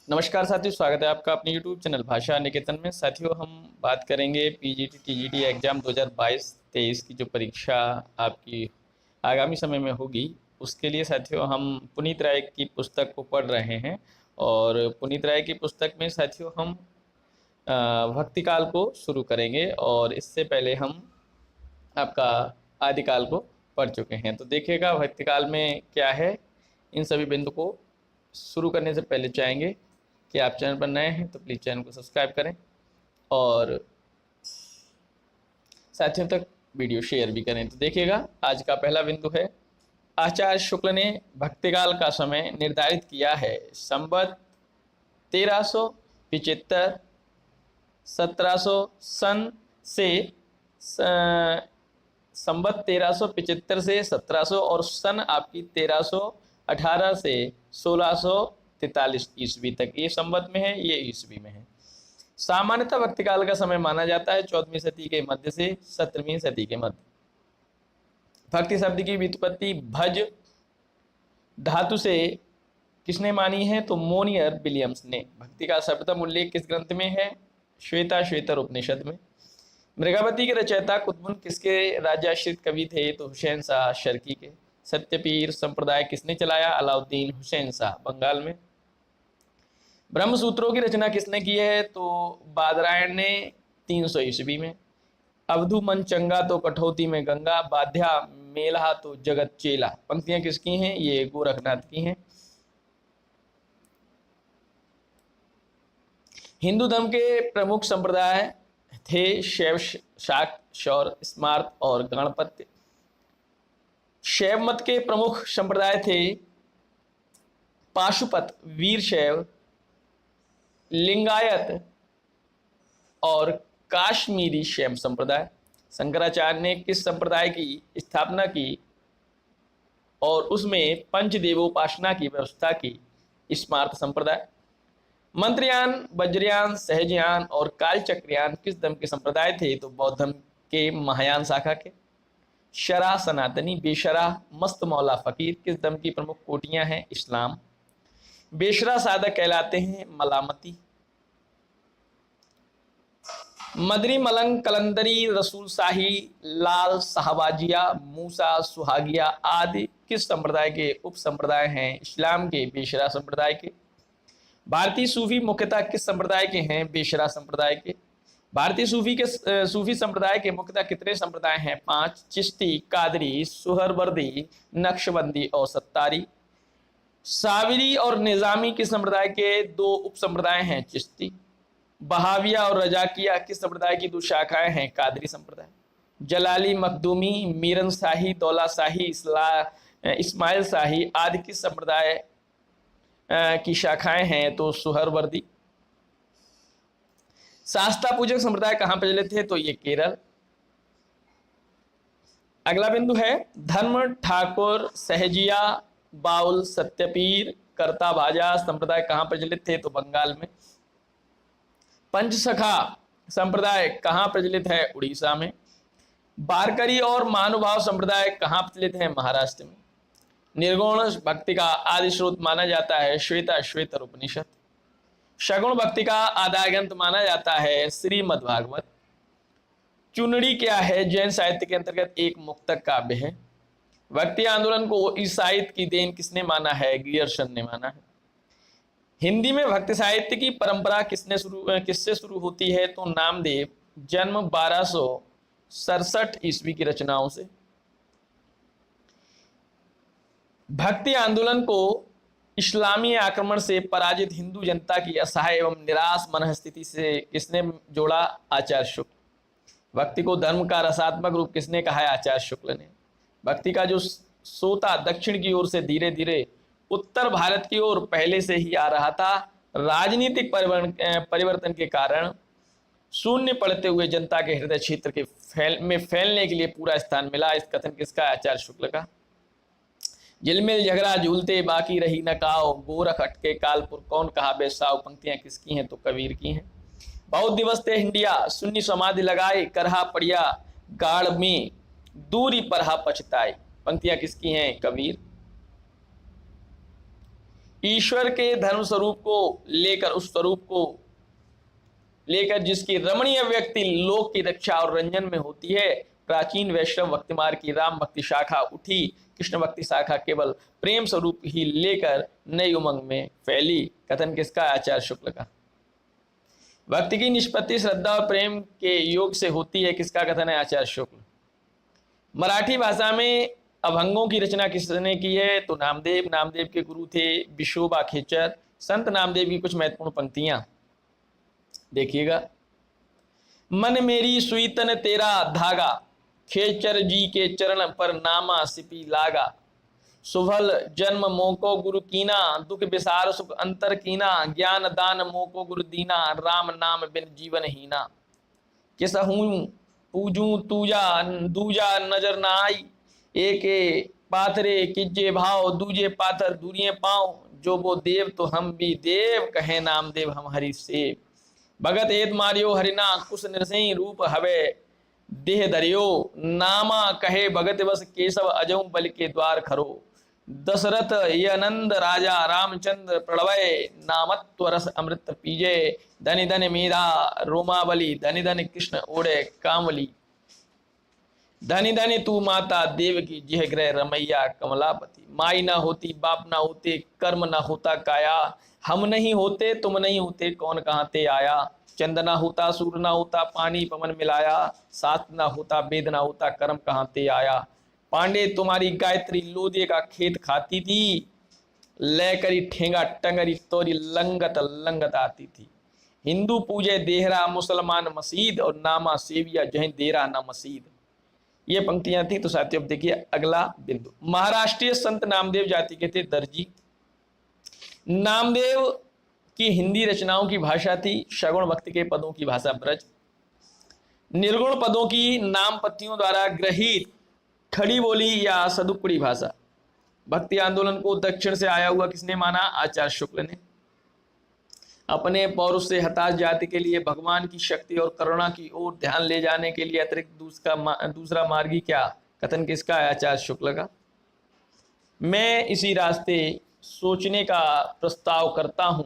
नमस्कार साथियों, स्वागत है आपका अपने YouTube चैनल भाषा निकेतन में। साथियों, हम बात करेंगे पीजीटी टीजीटी एग्जाम 2022-23 की जो परीक्षा आपकी आगामी समय में होगी, उसके लिए साथियों हम पुनीत राय की पुस्तक को पढ़ रहे हैं। और पुनीत राय की पुस्तक में साथियों हम भक्तिकाल को शुरू करेंगे, और इससे पहले हम आपका आदिकाल को पढ़ चुके हैं। तो देखिएगा भक्तिकाल में क्या है। इन सभी बिंदु को शुरू करने से पहले चाहेंगे कि आप चैनल पर नए हैं तो प्लीज़ चैनल को सब्सक्राइब करें और साथियों तक वीडियो शेयर भी करें। तो देखिएगा, आज का पहला बिंदु है, आचार्य शुक्ल ने भक्तिकाल का समय निर्धारित किया है संवत 1375 1700 सन से संवत 1375 से 1700 और सन आपकी 1318 से 1643 ईस्वी तक। ये संवत में है, ये ईस्वी में है। सामान्यतः भक्तिकाल का समय माना जाता है 14वीं सदी के मध्य से 17वीं सदी के मध्य। भक्ति शब्द की व्युत्पत्ति भज धातु से किसने मानी है? तो मोनियर विलियम्स ने। भक्ति का सर्वप्रथम उल्लेख किस ग्रंथ में है? श्वेताश्वेतर उपनिषद में। मृगावती के रचयिता कुतुबुन किसके राज्याश्रित कवि थे? तो हुसैन शाह शर्की के। सत्यपीर संप्रदाय किसने चलाया? अलाउद्दीन हुसैन शाह, बंगाल में। ब्रह्म सूत्रों की रचना किसने की है? तो बादरायण ने 300 ईस्वी में। अवधु मन चंगा तो कठौती में गंगा, बाध्या मेला तो जगत चेला। पंक्तियां किसकी हैं? ये गोरखनाथ की हैं। हिंदू धर्म के प्रमुख संप्रदाय थे शैव, शाक्त, शौर, स्मार्त और गणपत्य। शैव मत के प्रमुख संप्रदाय थे पाशुपत, वीरशैव, लिंगायत और काश्मीरी शैव संप्रदाय। शंकराचार्य ने किस संप्रदाय की स्थापना की और उसमें पंचदेवोपासना की व्यवस्था की? स्मार्त संप्रदाय। मंत्रयान, वज्रयान, सहजयान और कालचक्रयान किस धर्म के संप्रदाय थे? तो बौद्ध धर्म के महायान शाखा के। शरा सनातनी, बेशरा, मस्त मौला फकीर किस धर्म की प्रमुख कोटियां हैं? इस्लाम। बेशरा साधक कहलाते हैं मलामती। मदरी, मलंग, कलंदरी, रसूल शाही, लाल, शाहबाजिया, मूसा, सुहागिया आदि किस संप्रदाय के उप संप्रदाय हैं? इस्लाम के, बेशरा संप्रदाय के। भारतीय सूफी मुख्यतः किस संप्रदाय के हैं? बेशरा संप्रदाय के। भारतीय सूफी संप्रदाय के मुख्यतः कितने संप्रदाय हैं? 5। चिश्ती, कादरी, सुहरवर्दी, नक्शबंदी और सत्तारी। साविरी और निजामी किस संप्रदाय के दो उप संप्रदाय हैं? चिश्ती। बहाविया और रजाकिया किस संप्रदाय की दो शाखाएं हैं? कादरी संप्रदाय। जलाली, मखदूमी, मीरन शाही, दौला शाही, इस्माइल शाही आदि किस संप्रदाय की शाखाएं हैं? तो सुहरवर्दी। शास्ता पूजक संप्रदाय कहां प्रचलित थे? तो ये केरल। अगला बिंदु है, धर्म ठाकुर, सहजिया, बाउल, सत्यपीर, कर्ता भाजा संप्रदाय कहां प्रचलित थे? तो बंगाल में। पंचसखा संप्रदाय कहां प्रचलित है? उड़ीसा में। बारकरी और महानुभाव संप्रदाय कहां प्रचलित है? महाराष्ट्र में। निर्गुण भक्ति का आदि स्रोत माना जाता है श्वेताश्वेतर उपनिषद। सगुण भक्ति का आधार ग्रंथ माना जाता है श्रीमद् भागवत। चुनरी क्या है? जैन साहित्य के अंतर्गत एक मुक्तक काव्य है। भक्ति आंदोलन को इस साहित्य की देन किसने माना है? ग्रियर्सन ने माना है। हिंदी में भक्ति साहित्य की परंपरा किससे शुरू होती है? तो नामदेव, जन्म 1267 ईस्वी की रचनाओं से। भक्ति आंदोलन को इस्लामी आक्रमण से पराजित हिंदू जनता की असहाय एवं निराश मनस्थिति से किसने जोड़ा? आचार्य शुक्ल। भक्ति को धर्म का रसात्मक रूप किसने कहा है? आचार्य शुक्ल ने। भक्ति का जो सोता दक्षिण की ओर से धीरे धीरे उत्तर भारत की ओर पहले से ही आ रहा था, राजनीतिक परिवर्तन के कारण शून्य पड़ते हुए जनता के हृदय क्षेत्र के फैलने के लिए पूरा स्थान मिला। इस कथन किसका? आचार्य शुक्ल का। जिलमिल झगड़ा झूलते बाकी रही न काओ, गोरख अटके कालपुर कौन कहा बेसाओ। पंक्तियां किसकी हैं? तो कबीर की हैं। बहुत दिवस थे हिंडिया, सुन्नी समाधि लगाए, करहा पड़िया गाड़ में दूरी परहा पछताए। पंक्तियां किसकी हैं? कबीर। ईश्वर के धर्म स्वरूप को लेकर, उस स्वरूप को लेकर जिसकी रमणीय व्यक्ति लोक की रक्षा और रंजन में होती है, प्राचीन वैष्णव भक्ति मार्ग की राम भक्ति शाखा उठी, कृष्ण भक्ति शाखा केवल प्रेम स्वरूप ही लेकर नई उमंग में फैली। कथन किसका? आचार्य शुक्ल का। भक्ति की निष्पत्ति श्रद्धा और प्रेम के योग से होती है, किसका कथन है? आचार्य शुक्ल। मराठी भाषा में अभंगों की रचना किसने की है? तो नामदेव। नामदेव के गुरु थे विशोबा खेचर। संत नामदेव की कुछ महत्वपूर्ण पंक्तियां देखिएगा। मन मेरी सुई तन तेरा धागा, खेचर जी के चरण पर नामा सिपी लागा। सुभल जन्म मोको गुरु कीना, दुख विसार सुख अंतर कीना। ज्ञान दान मोको गुरु दीना, राम नाम बिन जीवन हीना। किसहूं पूजू तूजा दूजा नजर ना आई, एक पाथरे किज्जे भाव दूजे पाथर दूरिये पाओ। जो वो देव तो हम भी देव, कहे नामदेव हम हरि सेव। भगत हेत मारियो हरिना, कुश नृसिंह रूप हवे देह धरियो। नामा कहे भगत बस केशव, अजऊ बल के द्वार खरो। दशरथ यनंद राजा रामचंद्र प्रणवय, नामत्व रस अमृत पीजे। धनि धनि मीरा रोमावली, धनि धनि कृष्ण ओढ़े कामली। धनि धनि तू माता देव की, जिह ग्रह रमैया कमलापति। माई ना होती बाप ना होते, कर्म ना होता काया। हम नहीं होते तुम नहीं होते, कौन कहाँ ते आया। चंद ना होता सूर्य ना होता, पानी पवन मिलाया। शास्त्र ना होता वेद ना होता, कर्म कहाँ ते आया। पांडे तुम्हारी गायत्री लोदे का खेत खाती थी, ले करी ठेंगा टंगरी तोरी लंगत लंगत आती थी। हिंदू पूजे देहरा, मुसलमान मसीद, और नामा सेविया जहीं देरा ना मसीद। ये पंक्तियां थी। तो साथियों अब देखिए अगला बिंदु। महाराष्ट्रीय संत नामदेव जाति के थे दर्जी। नामदेव की हिंदी रचनाओं की भाषा थी सगुण, भक्ति के पदों की भाषा ब्रज। निर्गुण पदों की नाम पत्तियों द्वारा ग्रहित खड़ी बोली या सदुक्कड़ी भाषा। भक्ति आंदोलन को दक्षिण से आया हुआ किसने माना? आचार्य शुक्ल ने। अपने पौरुष से हताश जाति के लिए भगवान की शक्ति और करुणा की ओर ध्यान ले जाने के लिए अतिरिक्त दूसरा मार्गी क्या? कथन किसका है? आचार्य शुक्ल का। मैं इसी रास्ते सोचने का प्रस्ताव करता हूं।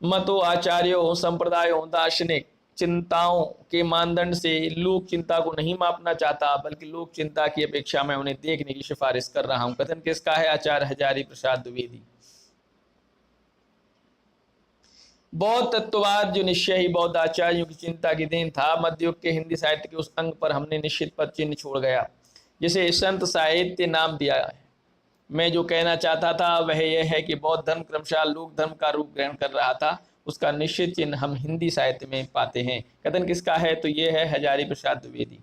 मतों, आचार्यों, संप्रदायों, दार्शनिक चिंताओं के मानदंड से लोक चिंता को नहीं मापना चाहता, बल्कि लोक चिंता की अपेक्षा में उन्हें देखने की सिफारिश कर रहा हूं। कथन किसका है? आचार्य हजारी प्रसाद द्विवेदी। बौद्ध तत्ववाद जो निश्चय ही बौद्ध आचार्यों की चिंता की देन था, मध्ययुग के हिंदी साहित्य के उस अंग पर हमने निश्चित पद चिन्ह छोड़ गया जिसे संत साहित्य नाम दिया है। मैं जो कहना चाहता था वह यह है कि बौद्ध धर्म क्रमशः लोक धर्म का रूप ग्रहण कर रहा था, उसका निश्चित चिन्ह हम हिंदी साहित्य में पाते हैं। कथन किसका है? तो यह है हजारी प्रसाद द्विवेदी।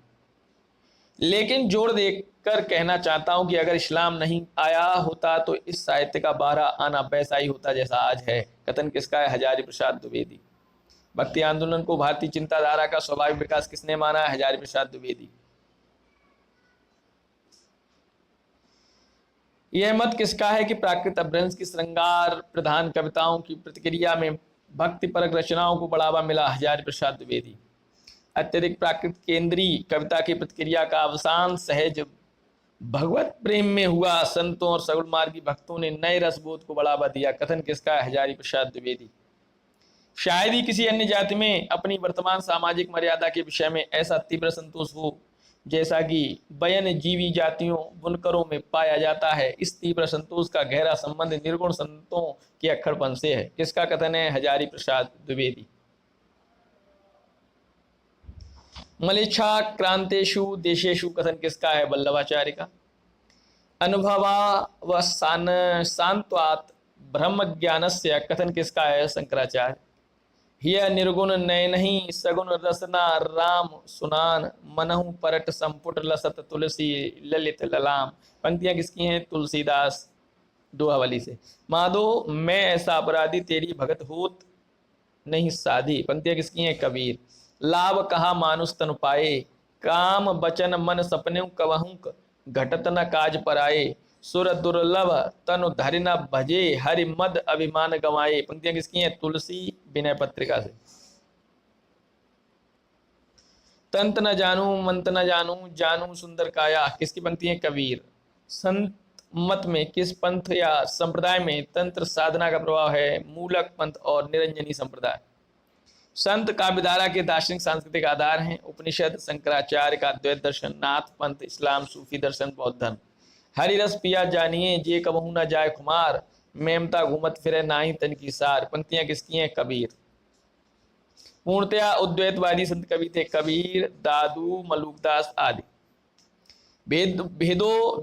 लेकिन जोड़ देकर कहना चाहता हूं कि अगर इस्लाम नहीं आया होता तो इस साहित्य का बाहर आना वैसा ही होता जैसा आज है। कथन किसका है? हजारी प्रसाद द्विवेदी। भक्ति आंदोलन को भारतीय चिंताधारा का स्वाभाविक विकास किसने माना है? हजारी प्रसाद द्विवेदी। यह मत किसका है कि प्राकृत अपभ्रंश की श्रृंगार प्रधान कविताओं की प्रतिक्रिया में भक्ति परक रचनाओं को बढ़ावा मिला? हजारी प्रसाद द्विवेदी। अत्यधिक प्राकृत केंद्रीय कविता की प्रतिक्रिया का अवसान सहज भगवत प्रेम में हुआ। संतों और सगुण मार्गी भक्तों ने नए रसबोध को बढ़ावा दिया। कथन किसका है? हजारी प्रसाद द्विवेदी। शायद ही किसी अन्य जाति में अपनी वर्तमान सामाजिक मर्यादा के विषय में ऐसा तीव्र संतोष हो जैसा कि बयन जीवी जातियों बुनकरों में पाया जाता है। इस तीव्र संतोष का गहरा संबंध निर्गुण संतों के अक्खड़पन से है। किसका कथन है? हजारी प्रसाद द्विवेदी। मलेच्छा क्रांतेषु देशेषु कथन किसका है? वल्लभाचार्य का। अनुभवा व शांत्वात् ब्रह्म ज्ञानस्य कथन किसका है? शंकराचार्य। यह निर्गुण नयनहि सगुण रसना राम सुनान, मनहु परट संपुट लसत तुलसी ललित ललाम। पंक्तियां किसकी हैं? तुलसीदास दोहावली से। माधो मैं ऐसा अपराधी तेरी भगत होत नहीं साधी। पंक्तियां किसकी हैं? कबीर। लाभ कहा मानुष तन पाए, काम बचन मन सपने कवहु घटत न काज पराए। सुर दुर्लभ तनु धरि न भजे, हरि मद अभिमान गवाए। पंक्तियां किसकी हैं? तुलसी विनय पत्रिका से। तंत न जानू मंत न जानू, जानू सुंदर काया। किसकी पंक्ति है? कबीर। संत मत में किस पंथ या संप्रदाय में तंत्र साधना का प्रभाव है? मूलक पंथ और निरंजनी संप्रदाय। संत काव्यधारा के दार्शनिक सांस्कृतिक आधार हैं उपनिषद, शंकराचार्य का द्वैत दर्शन, नाथ पंथ, इस्लाम, सूफी दर्शन, बौद्ध धर्म। हरि रस पिया जानिए जे कबहू न जाए खुमार, मेमता घूमत फिरे नाही तन की सार। पंक्तियां किसकी हैं? कबीर। पूर्णतया उद्वैतवादी संत कवि थे कबीर, दादू, मलुकदास आदि।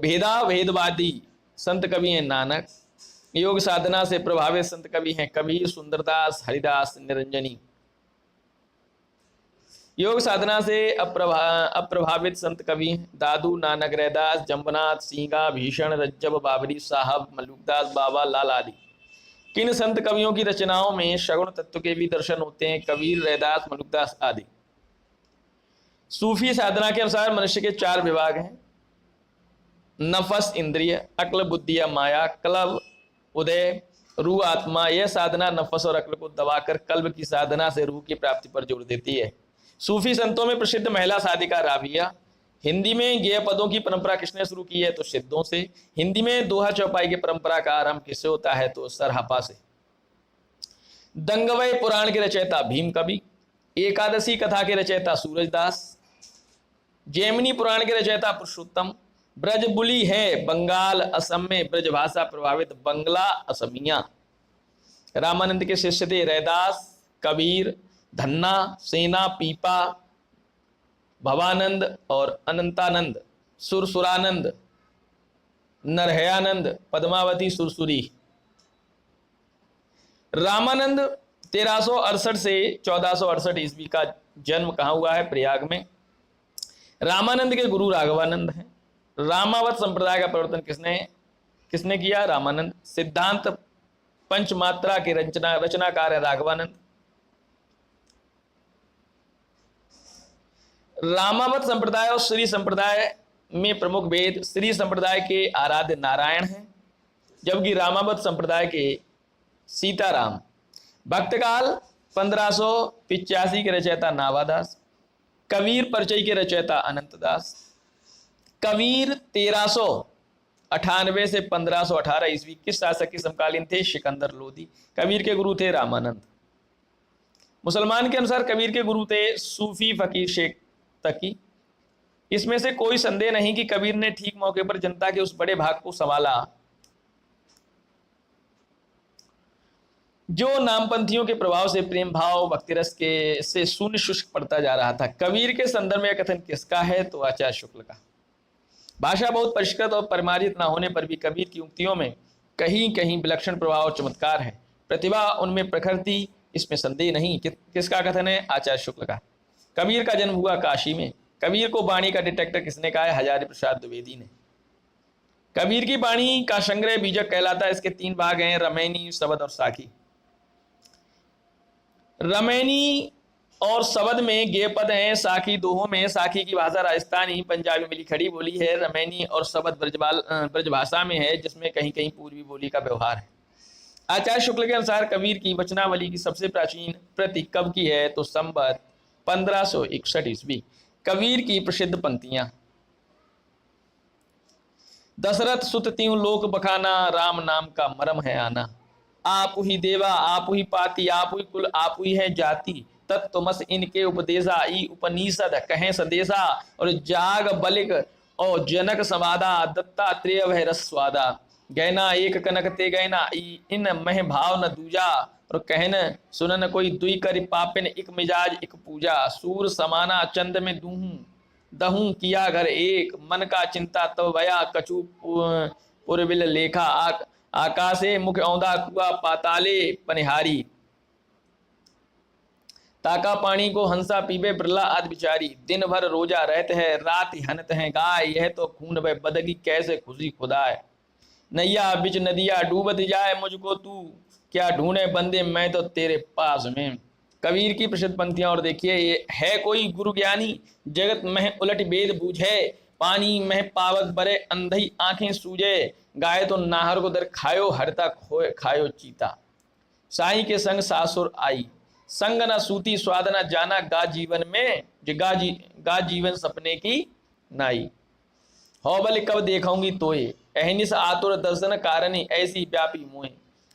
भेदवादी संत कवि हैं नानक। योग साधना से प्रभावित संत कवि हैं कबीर, सुंदरदास, हरिदास, निरंजनी। योग साधना से अप्रभावित संत कवि हैं दादू, नानक, रैदास, जम्बनाथ, सींगा, भीषण, रज्जब, बाबरी साहब, मलुकदास, बाबा लाल आदि। किन संत कवियों की रचनाओं में सगुण तत्व के भी दर्शन होते हैं? कबीर, रैदास, मलुकदास आदि। सूफी साधना के अनुसार मनुष्य के 4 विभाग हैं, नफस इंद्रिय, अक्ल बुद्धि या माया, कल्ब उदय, रूह आत्मा। यह साधना नफस और अक्ल को दबाकर कल्ब की साधना से रूह की प्राप्ति पर जोर देती है। सूफी संतों में प्रसिद्ध महिला साधिका राबिया। हिंदी में गेय पदों की परंपरा किसने शुरू की है? तो सिद्धों से। हिंदी में दोहा चौपाई की परंपरा का आरंभ किससे होता है? तो सरहपा से। दंगवय पुराण के रचयिता भीम कवि। एकादशी कथा के रचयिता सूरजदास। जैमिनी पुराण के रचयिता पुरुषोत्तम। ब्रजबुली है बंगाल असम में ब्रजभाषा प्रभावित बंगला असमिया। रामानंद के शिष्य थे रैदास, कबीर, धन्ना, सेना, पीपा, भवानंद और अनंतानंद, सुरसुरानंद, नरहयानंद, पद्मावती, सुरसुरी। रामानंद 1368 से 1468 ईस्वी का जन्म कहाँ हुआ है? प्रयाग में। रामानंद के गुरु राघवानंद हैं। रामावत संप्रदाय का प्रवर्तन किसने किया? रामानंद। सिद्धांत पंचमात्रा के रचनाकार है राघवानंद। रामावत संप्रदाय और श्री संप्रदाय में प्रमुख भेद, श्री संप्रदाय के आराध्य नारायण हैं जबकि रामावत संप्रदाय के सीताराम। भक्तकाल 1585 के रचयिता नावादास। कबीर परिचय के रचयिता अनंतदास। कबीर 1398 से 1518 ईस्वी किस शासक के समकालीन थे? सिकंदर लोदी। कबीर के गुरु थे रामानंद। मुसलमान के अनुसार कबीर के गुरु थे सूफी फकीर शेख तकी। इसमें से कोई संदेह नहीं कि कबीर ने ठीक मौके पर जनता के उस बड़े भाग को संभाला जो नामपंथियों के प्रभाव से प्रेम भाव भक्ति रस के से शून्य शुष्क पड़ता जा रहा था। कबीर के संदर्भ में कथन किसका है? तो आचार्य शुक्ल का। भाषा बहुत परिष्कृत और परिमार्जित न होने पर भी कबीर की उक्तियों में कहीं कहीं विलक्षण प्रभाव और चमत्कार है। प्रतिभा उनमें प्रखर थी, इसमें संदेह नहीं। किसका कथन है? आचार्य शुक्ल का। कबीर का जन्म हुआ काशी में। कबीर को वाणी का डिटेक्टर किसने कहा है? हजारी प्रसाद द्विवेदी ने। कबीर की वाणी का संग्रह बीजक कहलाता है। इसके 3 भाग हैं, रमैनी, शबद और साखी। रमैनी और शबद में गेय पद हैं, साखी दोहों में। साखी की भाषा राजस्थानी पंजाबी मिली खड़ी बोली है। रमैनी और शबद ब्रजभाषा में है जिसमें कहीं कहीं पूर्वी बोली का व्यवहार है। आचार्य शुक्ल के अनुसार कबीर की वचनावली की सबसे प्राचीन प्रति कब की है? तो संवत 1561 ईस्वी। कबीर की प्रसिद्ध पंक्तियां, दशरथ सुत तीन लोक बखाना, राम नाम का मरम है आना। आप ही देवा आप ही पाती, आप ही कुल आप ही है जाति, तत्वमस इनके उपदेशा, ई उपनिषद कहें सदेशा। और जाग बलिक और जनक समादा, दत्तात्रेय वह रसवादा। गैना एक कनक ते गैना, इन मह भाव न दूजा। और कहन सुनन कोई दुई कर पापिन, एक मिजाज एक पूजा। सूर समाना चंद में दहूं किया घर एक, मन का चिंता तब भया कछु पुरबिल लेखा। आकाशे मुख औंधा कुआ, पाताले पनिहारी। ताका पानी को हंसा पीबे, बिरला आदि बिचारी। दिन भर रोजा रहते हैं, रात हनत हैं गाय। यह तो खून वह बदगी कैसे खुशी खुदाए। नैया बिच नदिया डूबत जाए, मुझको तू क्या ढूंढे बंदे, मैं तो तेरे पास में। कबीर की प्रसिद्ध पंक्तियां और देखिए। ये है कोई गुरु ज्ञानी, जगत में उलट वेद बूझे। पानी में पावक बरे, अंधई आंखें सूझे। गाय तो नाहर को दर खायो, हरता खोए खायो चीता। साई के संग सासुर आई, संग न सूती स्वाद न जाना। गा जीवन में गा जीवन सपने की नाई। हौबल कब देखूंगी तोये, अहिनिस आतुर दर्शन कारणी ऐसी व्यापी मोह,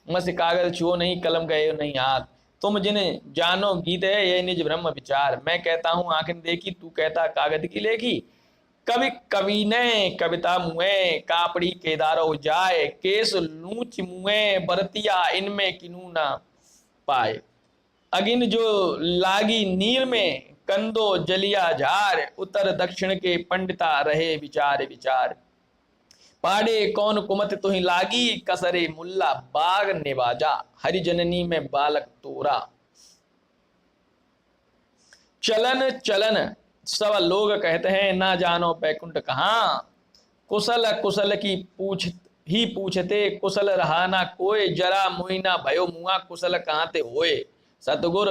मस कागज छुओ नहीं कलम गए नहीं हाथ, तुम जिन जानो गीत है ये निज ब्रह्म विचार। मैं कहता हूँ आंखें देखी, तू कहता कागज की लेखी। कवि कवि ने कविता मुए, कापड़ी केदारो जाए, केस लूच मुए बरतिया इनमें किनू ना पाए। अगिन जो लागी नीर में, कंदो जलिया झार, उत्तर दक्षिण के पंडिता रहे विचार विचार। पाड़े कौन कुमत तुही लागी, कसरे मुल्ला बाग निवाजा, हरिजननी में बालक तोरा। चलन चलन सब लोग कहते हैं, ना जानो बैकुंठ कहाँ, कुशल कुशल की पूछते, कुशल रहा ना कोय, जरा मुई ना भयो मुआ, कुशल कहाँ ते होए। सतगुर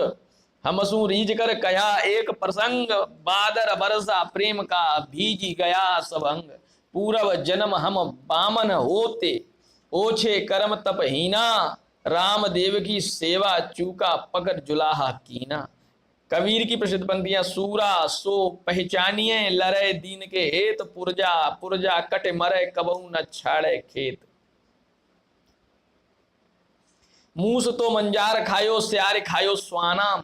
हमसू रीझ कर कहा एक प्रसंग, बादर बरसा प्रेम का भीजी गया सबंग। पूरब जन्म हम बामन होते, ओछे कर्म तपहीना, राम देव की सेवा चूका पकड़ जुलाहा कीना। कबीर की प्रसिद्ध पंक्तियां, सूरा सो पहचानिए, लरे दीन के हेत, पुरजा पुरजा कट मरे, कबहू न छाड़े खेत। मूस तो मंजार खायो, स्यार खायो स्वानाम,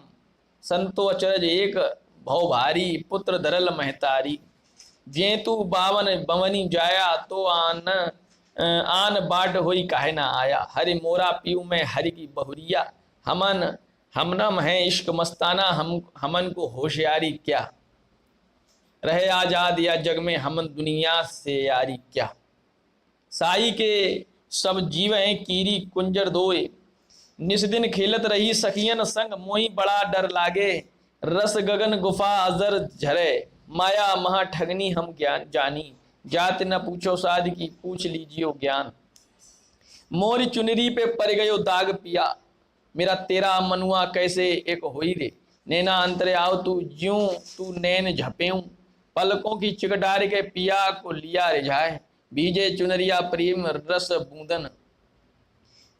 संतो अचरज एक भव भारी, पुत्र धरल महतारी। जेतु बावन बवनी जाया, तो आन बाट होई काहे ना आया। हरि मोरा पीऊ में हरि की बहुरिया, हमनम है इश्क मस्ताना, हमन को होशियारी क्या। रहे आजाद या जग में हमन दुनिया से यारी क्या। साई के सब जीव हैं कीरी कुंजर दोए, निस दिन खेलत रही सखियन संग, मोही बड़ा डर लागे, रस गगन गुफा अजर झरे, माया महा ठगनी हम ज्ञान जानी, जात न पूछो साध की पूछ लीजियो ज्ञान। मोरी चुनरी पे पड़ गयो दाग पिया, मेरा तेरा मनुआ कैसे एक होई रे। नैना अंतरे आओ तू ज्यूं, तू नैन झपेऊं, पलकों की चिकटारी के पिया को लिया रिझाए, बीजे चुनरिया प्रेम रस बूंदन।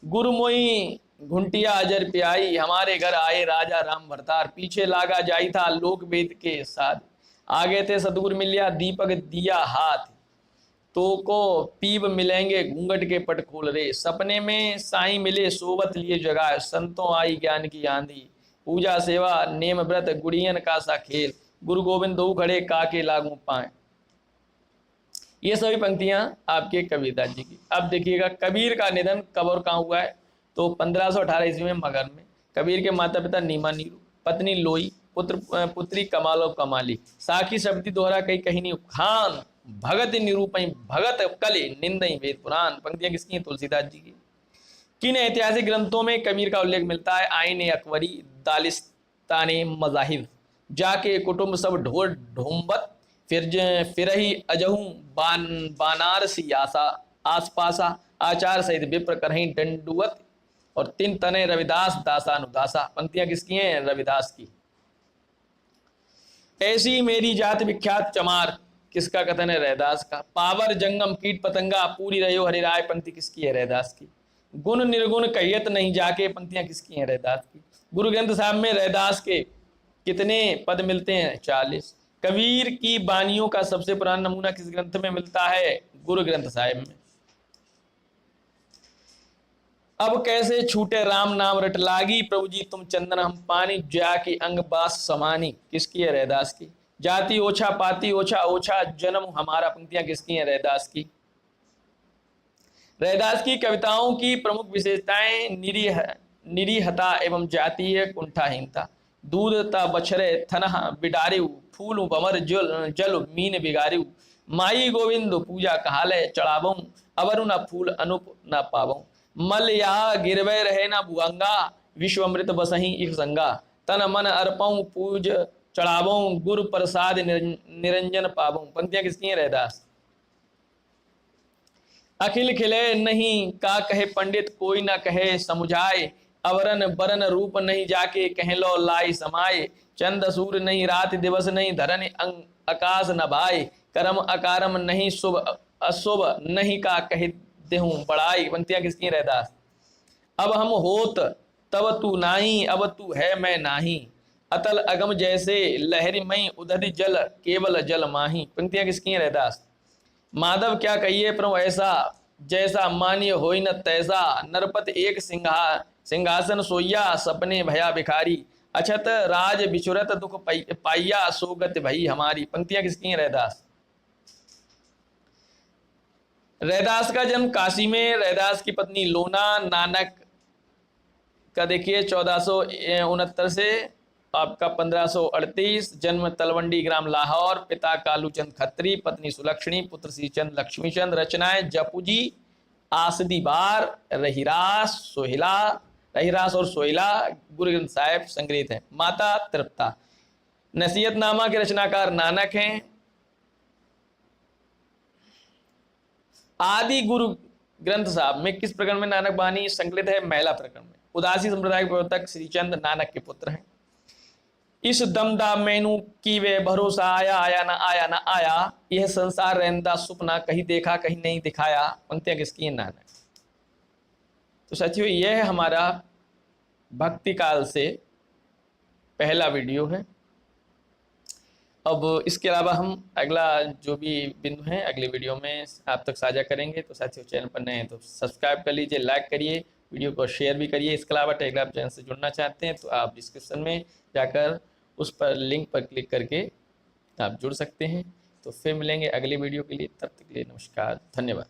गुरुमोई घुंटिया अजर प्याई, हमारे घर आए राजा राम भरतार, पीछे लागा जाई था लोक वेद के साथ, आगे थे सतगुरु मिलिया दीपक दिया हाथ, तो को पीब मिलेंगे घूंघट के पट खोल रे। सपने में साईं मिले सोवत लिए जगाए, संतों आई ज्ञान की आंधी, पूजा सेवा नेम व्रत गुड़ियन का सा खेल, गुरु गोविंद दो खड़े काके लागू पाए। ये सभी पंक्तियां आपके कबीरदास जी की। अब देखिएगा कबीर का निधन कब और कहाँ हुआ है, तो 1518 ईस्वी में मगध में। कबीर के माता पिता नीमा नीरू, पत्नी लोई, पुत्री कमालो कमाली, साखी शब्दी दोहरा कई कहीं नहीं खान, भगत निरूपई भगत कले निंदई वेद पुराण। पंक्तियां किसकी हैं, तुलसीदास जी की। किन ऐतिहासिक ग्रंथों में कबीर का उल्लेख मिलता है, आईने अकबरी, दालिस्ताने मजाहिब, जाके कुटुंब सब ढोल ढोंबत, फिर ही अजहू बानारसी आसा आसपासा, आचार सहित विप्र करही दंडुवत, और तीन तने रविदास दासानुदासा। पंक्तियां किसकी हैं, रविदास की। ऐसी मेरी जात विख्यात चमार, किसका कथन है, रैदास का। पावर जंगम कीट पतंगा, पूरी रहो हरिराय, पंक्ति किसकी है, रैदास की। गुण निर्गुण कहियत नहीं जाके, पंक्तियां किसकी हैं, रैदास की। गुरु ग्रंथ साहब में रैदास के कितने पद मिलते हैं, 40। कबीर की बानियों का सबसे पुराना नमूना किस ग्रंथ में मिलता है, गुरु ग्रंथ साहिब में। अब कैसे छूटे राम नाम रट लागी, प्रभु जी तुम चंदन हम पानी, जया की अंग बास समानी, किसकी है, रैदास की। जाति ओछा पाती ओछा, ओछा जन्म हमारा, पंक्तियां किसकी हैं, रैदास की। रैदास की कविताओं की प्रमुख विशेषताएं निरीहता एवं जातीय कुंठाहीनता। दूध ता बछरे थनह बिडारिऊ, फूल बमर जल मीन बिगारिऊ, माई गोविंद पूजा कहाले चढ़ावऊ, अवर न फूल अनुप न पावऊ, मल यहाँ गिरवे रहे न भुअंगा, विश्व अमृत बसही एक संगा, तन मन अर्पऊ पूज चढ़ावऊ, गुरु प्रसाद निरंजन पावऊ। पंक्तियां किसकी हैं, रैदास। अखिल खिले नहीं का कहे पंडित, कोई न कहे समुझाए, अवरन बरन रूप नहीं जाके कह लो लाई समाये, चंद सूर नहीं रात दिवस नहीं, धरन आकाश न भाई, कर्म अकारम नहीं शुभ अशुभ नहीं का कह देहूं बड़ाई। पंक्तियां किसकी, रैदास। अब हम होत तब तू नाही, अब तू है मैं नाही, अतल अगम जैसे लहरी मई, उधर जल केवल जल माही। पंक्तियां किसकी हैं, रैदास। माधव क्या कहिए प्रभु ऐसा, जैसा मानिय होई न तैसा, नरपत एक सिंहासन सोइया, सपने भया भिखारी, अछत राज बिचुरत दुख पाइया, सोगत भई हमारी। पंक्तियां किसकी हैं? रैदास। रैदास का जन्म काशी में, रैदास की पत्नी लोना, नानक का देखिए 1469 से आपका 1538, जन्म तलवंडी ग्राम लाहौर, पिता कालूचंद खत्री, पत्नी सुलक्षणी, पुत्र श्रीचंद लक्ष्मीचंद। रचनाएं जपूजी, आसदी बार, रहीरास, सोहिला, रहीरास और सोहिला गुरु ग्रंथ साहिब संग्रहित है। माता तृप्ता। नसीहतनामा के रचनाकार नानक हैं। आदि गुरु ग्रंथ साहब में किस प्रकरण में नानक बानी संकलित है? महिला प्रकरण में। उदासी संप्रदाय के प्रवर्तक श्रीचंद नानक के पुत्र हैं। इस दमदा मैनू की वे भरोसा, आया आया ना आया ना आया, यह संसार रहंदा सुपना, कहीं देखा कहीं नहीं दिखाया। पंक्तियां किसकी हैं? नानक। तो साथियों यह है हमारा भक्ति काल से पहला वीडियो है। अब इसके अलावा हम अगला जो भी बिंदु हैं अगले वीडियो में आप तक साझा करेंगे। तो साथियों चैनल पर नए हैं तो सब्सक्राइब कर लीजिए, लाइक करिए, वीडियो को शेयर भी करिए। इसके अलावा टेलीग्राम चैनल से जुड़ना चाहते हैं तो आप डिस्क्रिप्शन में जाकर उस पर लिंक पर क्लिक करके आप जुड़ सकते हैं। तो फिर मिलेंगे अगले वीडियो के लिए, तब तक के लिए नमस्कार, धन्यवाद।